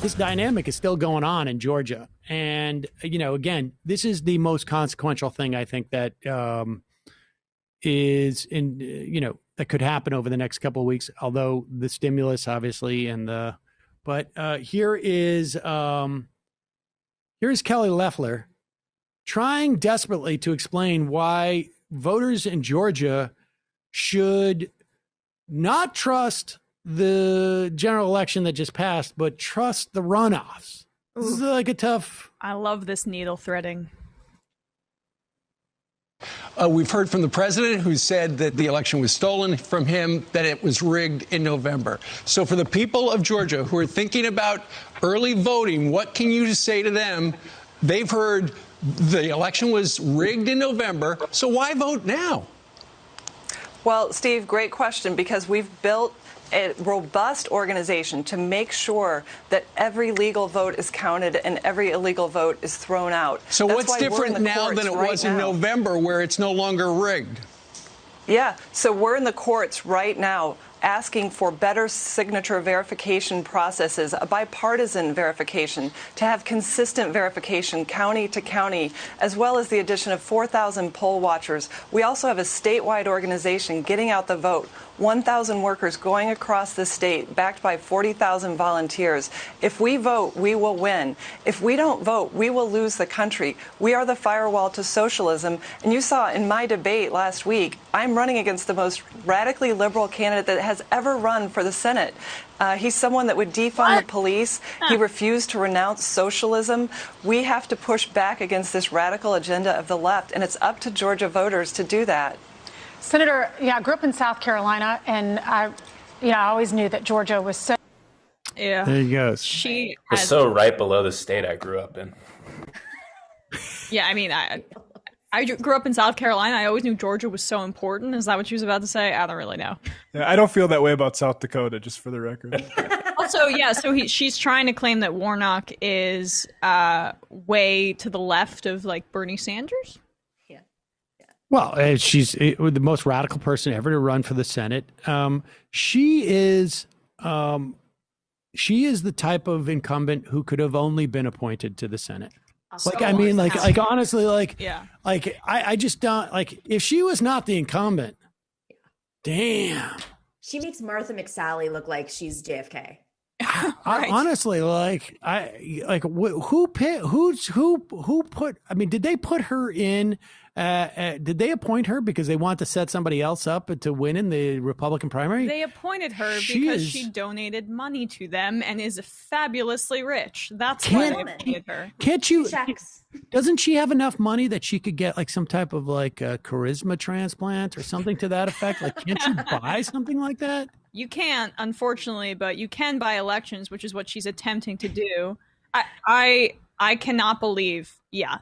this dynamic is still going on in Georgia. And, again, this is the most consequential thing I think that is that could happen over the next couple of weeks, although the stimulus obviously but here's Kelly Loeffler trying desperately to explain why voters in Georgia should not trust the general election that just passed, but trust the runoffs. This is like a tough. I love this needle threading. We've heard from the president, who said that the election was stolen from him, that it was rigged in November. So for the people of Georgia who are thinking about early voting, what can you say to them? They've heard the election was rigged in November, so why vote now? Well, Steve, great question, because we've built a robust organization to make sure that every legal vote is counted and every illegal vote is thrown out. So what's different now than it was in November, where it's no longer rigged? Yeah, so we're in the courts right now asking for better signature verification processes, a bipartisan verification, to have consistent verification county to county, as well as the addition of 4,000 poll watchers. We also have a statewide organization getting out the vote, 1,000 workers going across the state, backed by 40,000 volunteers. If we vote, we will win. If we don't vote, we will lose the country. We are the firewall to socialism. And you saw in my debate last week, I'm running against the most radically liberal candidate that has ever run for the Senate. He's someone that would defund the police. He refused to renounce socialism. We have to push back against this radical agenda of the left, and it's up to Georgia voters to do that. Senator, I grew up in South Carolina, and I always knew that Georgia was so. Yeah. There you go. She was so right below the state I grew up in. Yeah, I mean, I grew up in South Carolina. I always knew Georgia was so important. Is that what she was about to say? I don't really know. Yeah, I don't feel that way about South Dakota, just for the record. Also, yeah, so she's trying to claim that Warnock is way to the left of, like, Bernie Sanders. Well, she's the most radical person ever to run for the Senate. She is the type of incumbent who could have only been appointed to the Senate. Honestly, I just don't if she was not the incumbent. Damn. She makes Martha McSally look like she's JFK. Right. Honestly, who put? I mean, did they put her in? Did they appoint her because they want to set somebody else up to win in the Republican primary? They appointed her because she donated money to them and is fabulously rich. That's why they appointed her. Can't you? Doesn't she have enough money that she could get like some type of like a charisma transplant or something to that effect? Like, can't you buy something like that? You can't, unfortunately, but you can buy elections, which is what she's attempting to do. I cannot believe,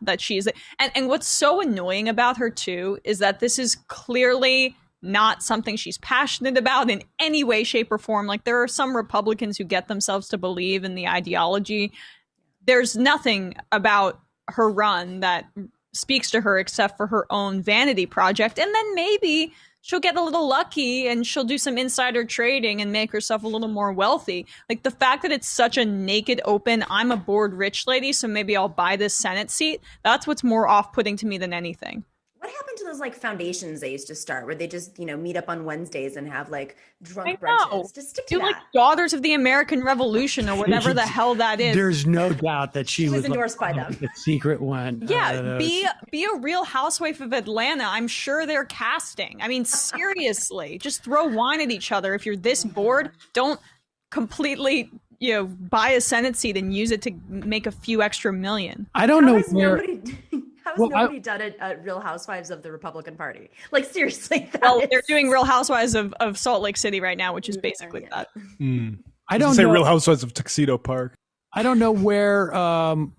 that she's... And what's so annoying about her, too, is that this is clearly not something she's passionate about in any way, shape, or form. Like, there are some Republicans who get themselves to believe in the ideology. There's nothing about her run that speaks to her except for her own vanity project. And then maybe she'll get a little lucky and she'll do some insider trading and make herself a little more wealthy. Like, the fact that it's such a naked, open, I'm a bored rich lady, so maybe I'll buy this Senate seat. That's what's more off-putting to me than anything. What happened to those like foundations they used to start where they just, meet up on Wednesdays and have like drunk brunches? Just stick to that. Like Daughters of the American Revolution or whatever the hell that is. There's no doubt that she was endorsed by them. The secret one. Yeah, be a Real Housewife of Atlanta. I'm sure they're casting. I mean, seriously, just throw wine at each other. If you're this bored, don't completely, buy a Senate seat and use it to make a few extra million. I don't know where. How has nobody done it at Real Housewives of the Republican Party? Like, seriously. They're doing Real Housewives of Salt Lake City right now, which is basically that. I don't say know. Real Housewives of Tuxedo Park. I don't know where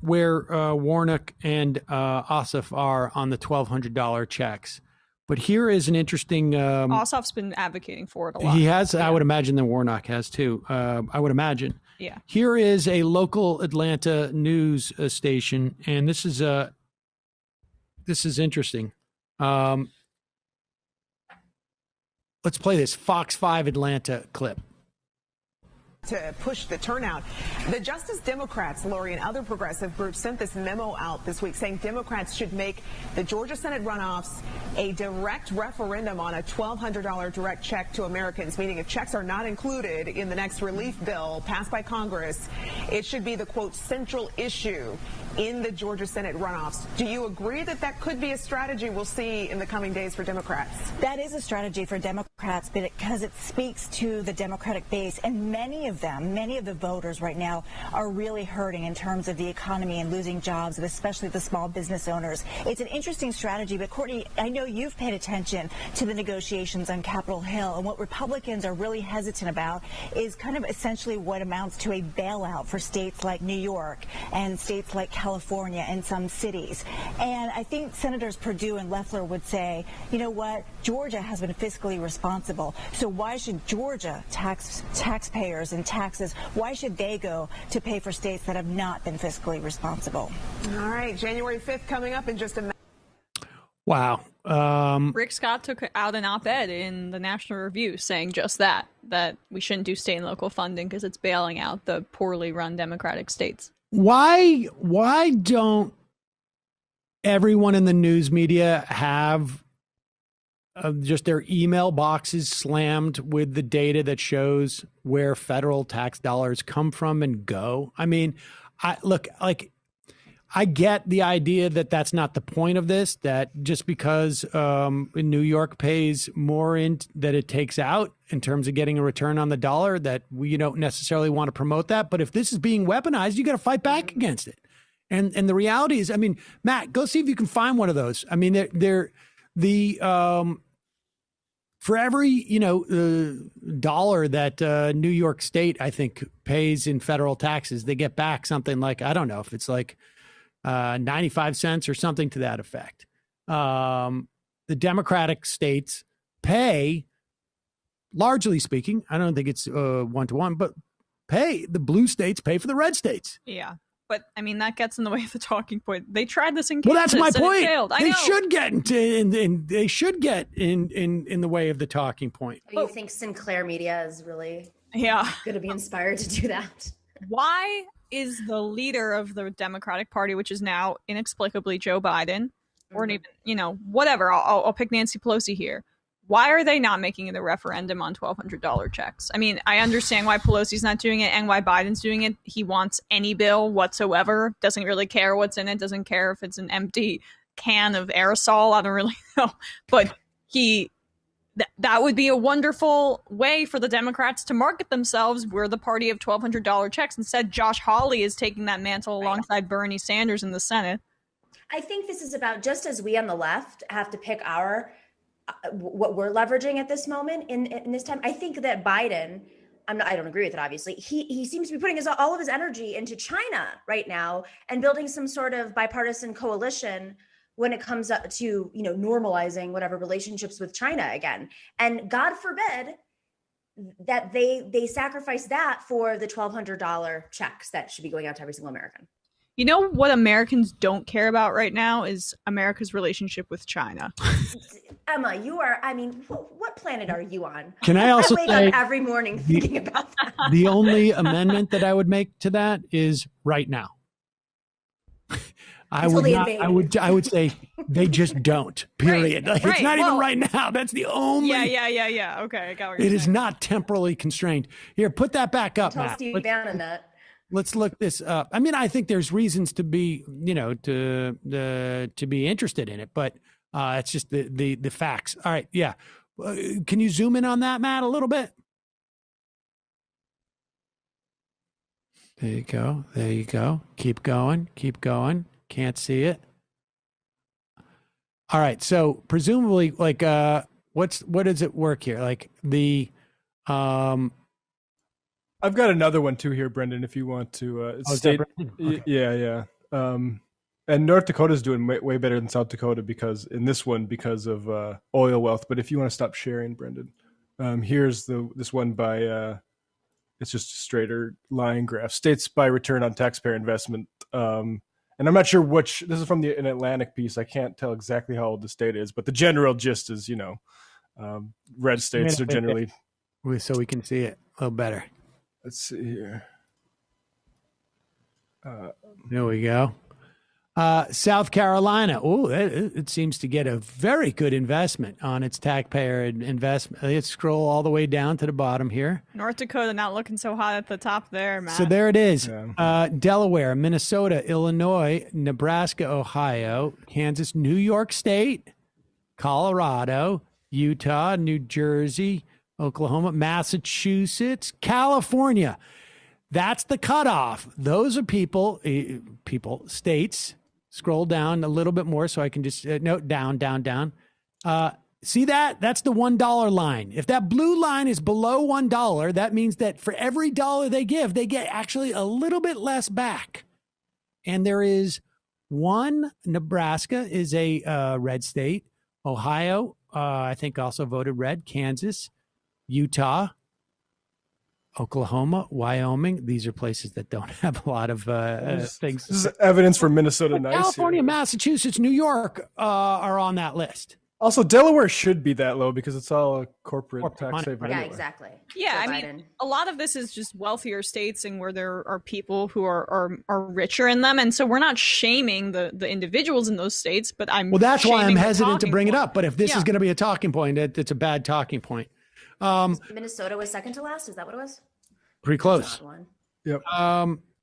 Warnock and Ossoff are on the $1,200 checks, but here is an interesting. Ossoff's been advocating for it a lot. He has. Yeah. I would imagine that Warnock has too. I would imagine. Yeah. Here is a local Atlanta news station, and this is interesting. Let's play this Fox 5 Atlanta clip. to push the turnout. The Justice Democrats, Lori, and other progressive groups sent this memo out this week saying Democrats should make the Georgia Senate runoffs a direct referendum on a $1,200 direct check to Americans, meaning if checks are not included in the next relief bill passed by Congress, it should be the, quote, central issue in the Georgia Senate runoffs. Do you agree that that could be a strategy we'll see in the coming days for Democrats? That is a strategy for Democrats, but because it speaks to the Democratic base, and many of the voters right now are really hurting in terms of the economy and losing jobs, especially the small business owners. It's an interesting strategy, but Courtney, I know you've paid attention to the negotiations on Capitol Hill, and what Republicans are really hesitant about is kind of essentially what amounts to a bailout for states like New York and states like California and some cities. And I think Senators Perdue and Loeffler would say, you know what, Georgia has been fiscally responsible, so why should Georgia taxpayers and taxes, why should they go to pay for states that have not been fiscally responsible? All right, January 5th coming up in just a minute. Wow. Rick Scott took out an op-ed in the National Review saying just that we shouldn't do state and local funding because it's bailing out the poorly run Democratic states. Why don't everyone in the news media have just their email boxes slammed with the data that shows where federal tax dollars come from and go? I mean, I get the idea that that's not the point of this, that just because New York pays more that it takes out in terms of getting a return on the dollar, that we don't necessarily want to promote that. But if this is being weaponized, you got to fight back against it. And the reality is, I mean, Matt, go see if you can find one of those. I mean, for every, dollar that New York State, I think, pays in federal taxes, they get back something like, I don't know if it's like 95 cents or something to that effect. The Democratic states pay, largely speaking, I don't think it's 1-to-1, but the blue states pay for the red states. Yeah. But I mean, that gets in the way of the talking point. They tried this in Kansas. Well, that's my point. It failed. They should get they should get in the way of the talking point. You think Sinclair Media is really going to be inspired to do that? Why is the leader of the Democratic Party, which is now inexplicably Joe Biden, or even, whatever, I'll pick Nancy Pelosi here. Why are they not making it a referendum on $1,200 checks? I mean, I understand why Pelosi's not doing it and why Biden's doing it. He wants any bill whatsoever, doesn't really care what's in it, doesn't care if it's an empty can of aerosol. I don't really know. But that would be a wonderful way for the Democrats to market themselves. We're the party of $1,200 checks. Instead, Josh Hawley is taking that mantle alongside Bernie Sanders in the Senate. I think this is about, just as we on the left have to pick what we're leveraging at this moment in this time. I think that Biden, I don't agree with it, obviously. He seems to be putting all of his energy into China right now and building some sort of bipartisan coalition when it comes up to, normalizing whatever relationships with China again. And God forbid that they sacrifice that for the $1,200 checks that should be going out to every single American. You know what Americans don't care about right now is America's relationship with China. Emma, what planet are you on? Can I also wake say up every morning thinking about that? The only amendment that I would make to that is right now. I would say they just don't, period. Right, It's not even right now. That's the only. Yeah. Okay, I got what you're It is saying. not temporally constrained. Here, put that back up, Tell Matt. Steve Bannon that. Let's look this up. I mean, I think there's reasons to be, to be interested in it, but it's just the facts. All right, yeah. Can you zoom in on that, Matt, a little bit? There you go. There you go. Keep going. Keep going. Can't see it. All right. So presumably, like, what does it work here? Like I've got another one too here, Brendan, if you want to. Okay. Yeah. And North Dakota's doing way better than South Dakota because of oil wealth. But if you want to stop sharing, Brendan, here's this one by it's just a straighter line graph. States by return on taxpayer investment. And I'm not sure which. This is from an Atlantic piece. I can't tell exactly how old this data is, but the general gist is, red states are generally. So we can see it a little better. Let's see here. There we go. South Carolina. Oh, it seems to get a very good investment on its taxpayer investment. Let's scroll all the way down to the bottom here. North Dakota not looking so hot at the top there, Matt. So there it is. Yeah. Delaware, Minnesota, Illinois, Nebraska, Ohio, Kansas, New York State, Colorado, Utah, New Jersey, Oklahoma, Massachusetts, California. That's the cutoff. Those are states. Scroll down a little bit more so I can just note down. See that? That's the $1 line. If that blue line is below $1, that means that for every dollar they give, they get actually a little bit less back. And there is one. Nebraska is a red state. Ohio, I think, also voted red. Kansas, Utah, Oklahoma, Wyoming. These are places that don't have a lot of things. This is evidence for Minnesota nice. California, Massachusetts, New York are on that list. Also, Delaware should be that low because it's all a corporate tax haven. Yeah, anyway. exactly. Yeah, Joe I mean, Biden. a lot of this is just wealthier states and where there are people who are richer in them. And so we're not shaming the individuals in those states, but Well, that's why I'm shaming the hesitant to talking bring it point. up. But if this Yeah. is going to be a talking point, it's a bad talking point. Minnesota was second to last. Is that what it was? Pretty close. Odd one. Yep.